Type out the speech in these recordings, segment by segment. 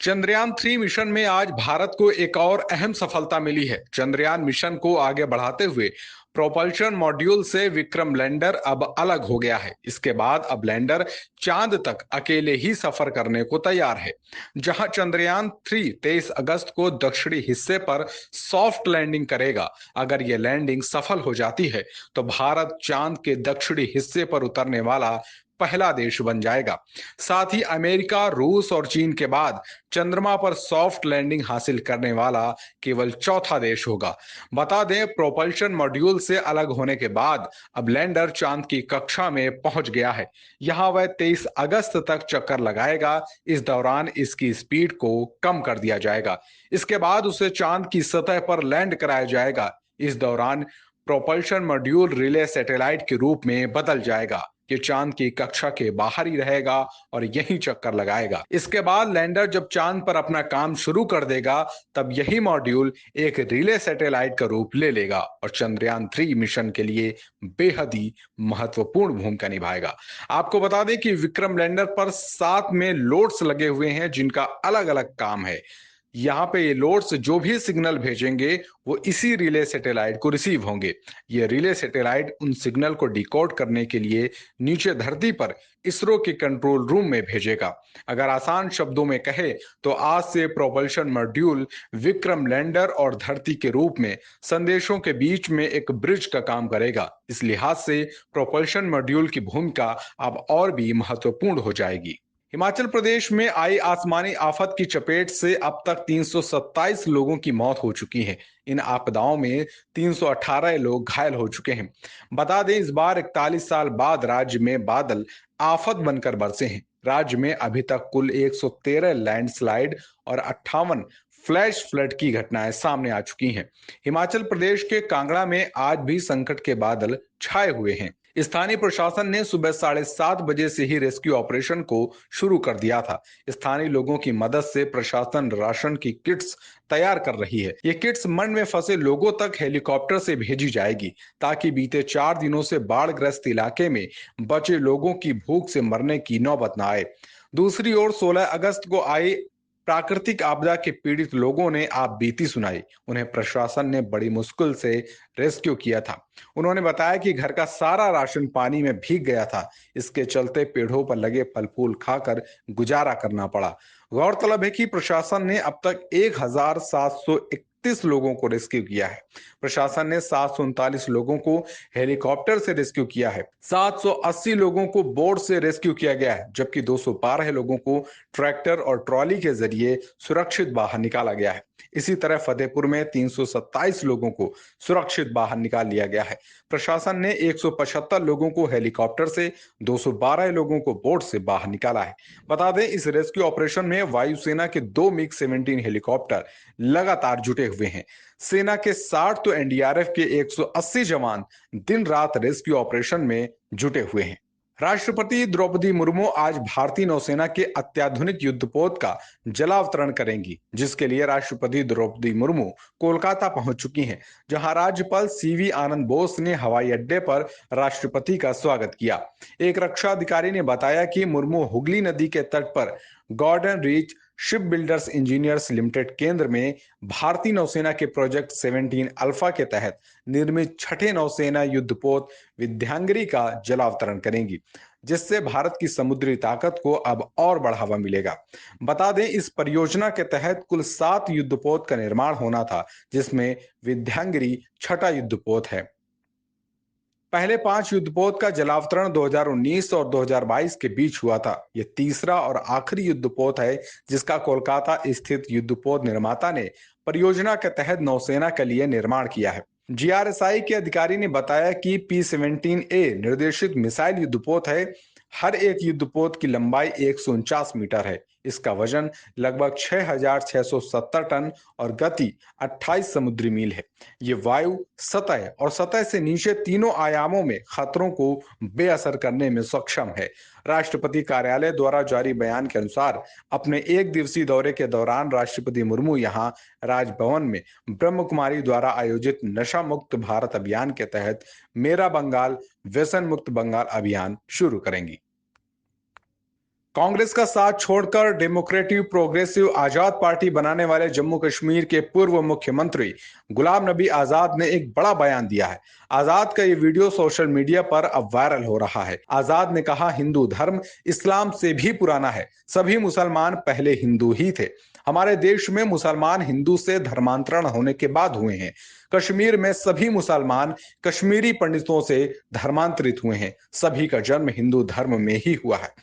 Chandrayaan 3 mission में आज भारत को एक और अहम सफलता मिली है। चंद्रयान मिशन को आगे बढ़ाते हुए प्रोपल्शन मॉड्यूल से विक्रम लैंडर अब अलग हो गया है। इसके बाद अब लैंडर चांद तक अकेले ही सफर करने को तैयार है। जहां चंद्रयान 3 23 अगस्त को दक्षिणी हिस्से पर सॉफ्ट लैंडिंग करेगा। अगर यह लैंडिंग सफल हो जाती है तो भारत चांद के दक्षिणी हिस्से पर उतरने वाला पहला देश बन जाएगा। साथ ही अमेरिका, रूस और चीन के बाद चंद्रमा पर सॉफ्ट लैंडिंग हासिल करने वाला केवल चौथा देश होगा। बता दें, प्रोपल्शन मॉड्यूल से अलग होने के बाद अब लैंडर चांद की कक्षा में पहुंच गया है। यहां वह 23 अगस्त तक चक्कर लगाएगा। इस दौरान इसकी स्पीड को कम कर दिया जाएगा। इसके बाद उसे चांद की सतह पर लैंड कराया जाएगा। इस दौरान प्रोपल्शन मॉड्यूल रिले सैटेलाइट के रूप में बदल जाएगा। ये चांद की कक्षा के बाहर ही रहेगा और यहीं चक्कर लगाएगा। इसके बाद लैंडर जब चांद पर अपना काम शुरू कर देगा, तब यही मॉड्यूल एक रिले सैटेलाइट का रूप ले लेगा और चंद्रयान 3 मिशन के लिए बेहद ही महत्वपूर्ण भूमिका निभाएगा। आपको बता दें कि विक्रम लैंडर पर 7 में लोड्स लगे हुए हैं, जिनका अलग अलग काम है। यहाँ पे ये लोड्स जो भी सिग्नल भेजेंगे वो इसी रिले सैटेलाइट को रिसीव होंगे। ये रिले सैटेलाइट उन सिग्नल को डिकोड करने के लिए नीचे धरती पर इसरो के कंट्रोल रूम में भेजेगा। अगर आसान शब्दों में कहे तो आज से प्रोपल्शन मॉड्यूल विक्रम लैंडर और धरती के रूप में संदेशों के बीच में एक ब्रिज का काम करेगा। इस लिहाज से प्रोपल्शन मॉड्यूल की भूमिका अब और भी महत्वपूर्ण हो जाएगी। हिमाचल प्रदेश में आई आसमानी आफत की चपेट से अब तक 327 लोगों की मौत हो चुकी है। इन आपदाओं में 318 लोग घायल हो चुके हैं। बता दें, इस बार 41 साल बाद राज्य में बादल आफत बनकर बरसे हैं। राज्य में अभी तक कुल 113 लैंडस्लाइड और 58 फ्लैश फ्लड की घटनाएं सामने आ चुकी हैं। हिमाचल प्रदेश के कांगड़ा में आज भी संकट के बादल छाए हुए हैं। स्थानीय प्रशासन ने सुबह 7:30 बजे से ही रेस्क्यू ऑपरेशन को शुरू कर दिया था। स्थानीय लोगों की मदद से प्रशासन राशन की किट्स तैयार कर रही है। ये किट्स मढ़ में फंसे लोगों तक हेलीकॉप्टर से भेजी जाएगी, ताकि बीते 4 दिनों से बाढ़ ग्रस्त इलाके में बचे लोगों की भूख से मरने की नौबत न आए। दूसरी ओर 16 अगस्त को आई प्राकृतिक आपदा के पीड़ित लोगों ने आप बीती सुनाई। उन्हें प्रशासन ने बड़ी मुश्किल से रेस्क्यू किया था। उन्होंने बताया कि घर का सारा राशन पानी में भीग गया था। इसके चलते पेड़ों पर लगे फल फूल खाकर गुजारा करना पड़ा। गौरतलब है कि प्रशासन ने अब तक 1731 लोगों को रेस्क्यू किया है। प्रशासन ने 739 लोगों को हेलीकॉप्टर से रेस्क्यू किया है। 780 लोगों को बोट से रेस्क्यू किया गया है, जबकि 212 लोगों को ट्रैक्टर और ट्रॉली के जरिए सुरक्षित बाहर निकाला गया है। इसी तरह फतेहपुर में 327 लोगों को सुरक्षित बाहर निकाल लिया गया है। प्रशासन ने 175 लोगों को हेलीकॉप्टर से, 212 लोगों को बोट से बाहर निकाला है। बता दें, इस रेस्क्यू ऑपरेशन में वायुसेना के 2 मिग-17 हेलीकॉप्टर लगातार जुटे हुए हैं। सेना के 60 तो एनडीआरएफ के 180 जवान दिन रात रेस्क्यू ऑपरेशन में जुटे हुए हैं। राष्ट्रपति द्रौपदी मुर्मू आज भारतीय नौसेना के अत्याधुनिक युद्धपोत का जलावतरण करेंगी, जिसके लिए राष्ट्रपति द्रौपदी मुर्मू कोलकाता पहुंच चुकी हैं, जहां राज्यपाल सीवी आनंद बोस ने हवाई अड्डे पर राष्ट्रपति का स्वागत किया। एक रक्षा अधिकारी ने बताया कि मुर्मू हुगली नदी के तट पर Garden Reach Shipbuilders Engineers Limited केंद्र में भारतीय नौसेना के प्रोजेक्ट 17 अल्फा के तहत निर्मित छठे नौसेना युद्धपोत विध्यांगिरी का जलावतरण करेंगी, जिससे भारत की समुद्री ताकत को अब और बढ़ावा मिलेगा। बता दें, इस परियोजना के तहत कुल 7 युद्धपोत का निर्माण होना था, जिसमें विध्यांगिरी छठा युद्धपोत है। पहले 5 युद्धपोत का जलावतरण 2019 और 2022 के बीच हुआ था। यह तीसरा और आखिरी युद्धपोत है जिसका कोलकाता स्थित युद्धपोत निर्माता ने परियोजना के तहत नौसेना के लिए निर्माण किया है। जीआरएसआई के अधिकारी ने बताया कि P-17A निर्देशित मिसाइल युद्धपोत है। हर एक युद्धपोत की लंबाई 149 मीटर है। इसका वजन लगभग 6,670 टन और गति 28 समुद्री मील है। ये वायु, सतह और सतह से नीचे तीनों आयामों में खतरों को बेअसर करने में सक्षम है। राष्ट्रपति कार्यालय द्वारा जारी बयान के अनुसार अपने 1 दिवसीय दौरे के दौरान राष्ट्रपति मुर्मू यहां राजभवन में ब्रह्म कुमारी द्वारा आयोजित नशा मुक्त भारत अभियान के तहत मेरा बंगाल व्यसन मुक्त बंगाल अभियान शुरू करेंगी। कांग्रेस का साथ छोड़कर डेमोक्रेटिव प्रोग्रेसिव आजाद पार्टी बनाने वाले जम्मू कश्मीर के पूर्व मुख्यमंत्री गुलाम नबी आजाद ने एक बड़ा बयान दिया है। आजाद का ये वीडियो सोशल मीडिया पर अब वायरल हो रहा है। आजाद ने कहा, हिंदू धर्म इस्लाम से भी पुराना है। सभी मुसलमान पहले हिंदू ही थे। हमारे देश में मुसलमान हिंदू से धर्मांतरण होने के बाद हुए हैं। कश्मीर में सभी मुसलमान कश्मीरी पंडितों से धर्मांतरित हुए हैं। सभी का जन्म हिंदू धर्म में ही हुआ है।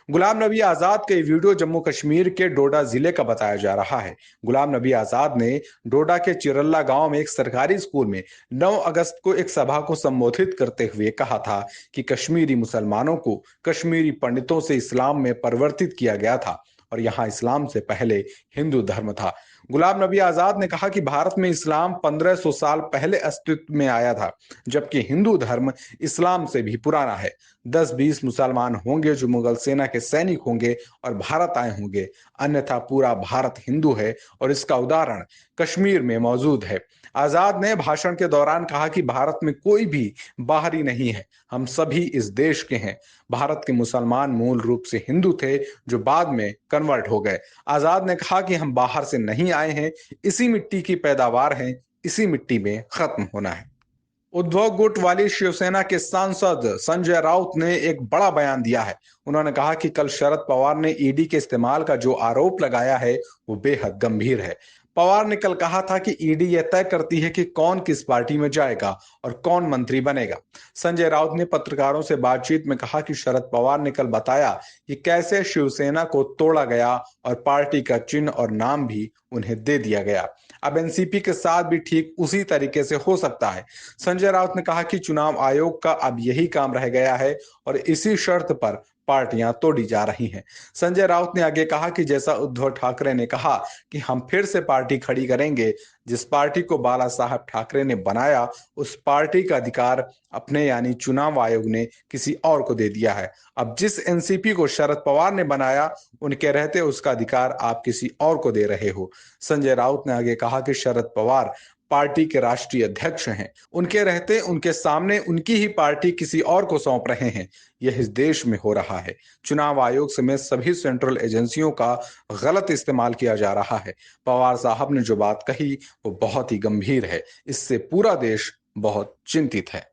गुलाम नबी आजाद का ये वीडियो जम्मू कश्मीर के डोडा जिले का बताया जा रहा है। गुलाम नबी आजाद ने डोडा के चिरल्ला गांव में एक सरकारी स्कूल में 9 अगस्त को एक सभा को संबोधित करते हुए कहा था कि कश्मीरी मुसलमानों को कश्मीरी पंडितों से इस्लाम में परिवर्तित किया गया था और यहाँ इस्लाम से पहले हिंदू धर्म था। गुलाम नबी आजाद ने कहा कि भारत में इस्लाम 1500 साल पहले अस्तित्व में आया था, जबकि हिंदू धर्म इस्लाम से भी पुराना है। 10-20 मुसलमान होंगे जो मुगल सेना के सैनिक होंगे और भारत आए होंगे, अन्यथा पूरा भारत हिंदू है और इसका उदाहरण कश्मीर में मौजूद है। आजाद ने भाषण के दौरान कहा कि भारत में कोई भी बाहरी नहीं है, हम सभी इस देश के हैं। भारत के मुसलमान मूल रूप से हिंदू थे जो बाद में कन्वर्ट हो गए। आजाद ने कहा कि हम बाहर से नहीं आए हैं, इसी मिट्टी की पैदावार हैं, इसी मिट्टी में खत्म होना है। उद्धव गुट वाली शिवसेना के सांसद संजय राउत ने एक बड़ा बयान दिया है। उन्होंने कहा कि कल शरद पवार ने ईडी के इस्तेमाल का जो आरोप लगाया है वो बेहद गंभीर है। पवार ने कल कहा था कि ईडी यह तय करती है कि कौन किस पार्टी में जाएगा और कौन मंत्री बनेगा। संजय राउत ने पत्रकारों से बातचीत में कहा कि शरद पवार ने कल बताया कि कैसे शिवसेना को तोड़ा गया और पार्टी का चिन्ह और नाम भी उन्हें दे दिया गया। अब एनसीपी के साथ भी ठीक उसी तरीके से हो सकता है। संजय राउत ने कहा कि चुनाव आयोग का अब यही काम रह गया है और इसी शर्त पर पार्टियां तोड़ी जा रही हैं। संजय राउत ने आगे कहा कि जैसा उद्धव ठाकरे ने कहा कि हम फिर से पार्टी खड़ी करेंगे, जिस पार्टी को बाला साहब ठाकरे ने बनाया उस पार्टी का अधिकार अपने यानी चुनाव आयोग ने किसी और को दे दिया है। अब जिस एनसीपी को शरद पवार ने बनाया उनके रहते उसका अधिकार आप किसी और को दे रहे हो। संजय राउत ने आगे कहा कि शरद पवार पार्टी के राष्ट्रीय अध्यक्ष हैं, उनके रहते उनके सामने उनकी ही पार्टी किसी और को सौंप रहे हैं। यह इस देश में हो रहा है। चुनाव आयोग समेत सभी सेंट्रल एजेंसियों का गलत इस्तेमाल किया जा रहा है। पवार साहब ने जो बात कही वो बहुत ही गंभीर है। इससे पूरा देश बहुत चिंतित है।